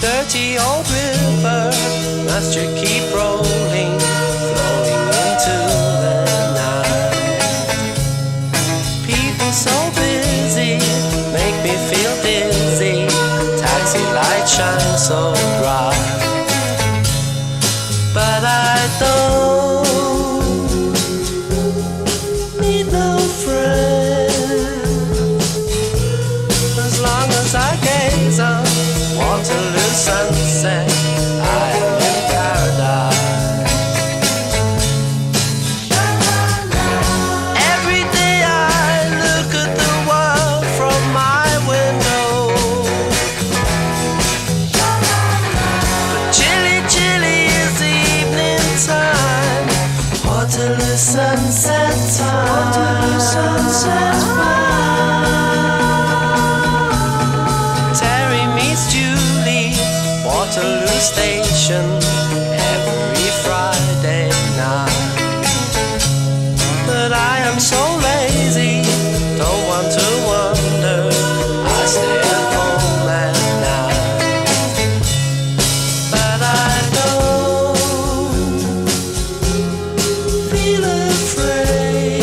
Dirty old river, must you keep rolling, flowing into the night? People so busy, make me feel dizzy, taxi light shines so bright. But I don't need no friend, as long as I gaze on Waterloo sunset, I am in paradise. Every day I look at the world from my window, but chilly, chilly is the evening time. Waterloo sunset time. Waterloo sunset time. Waterloo Station every Friday night. But I am so lazy, don't want to wander, I stay at home at night. But I don't feel afraid,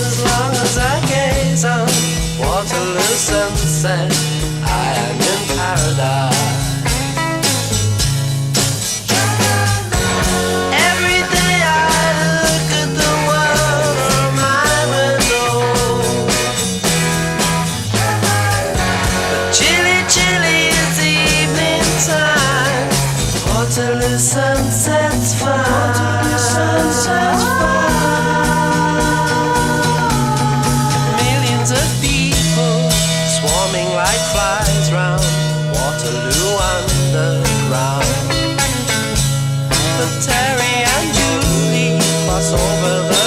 as long as I gaze on Waterloo sunset, I am in paradise. Every day I look at the world from my window, but chilly, chilly is the evening time. Waterloo sunset's fine. Waterloo sunset's fine. Millions of people swarming like flies round Waterloo underground. But Terry and Julie cross over the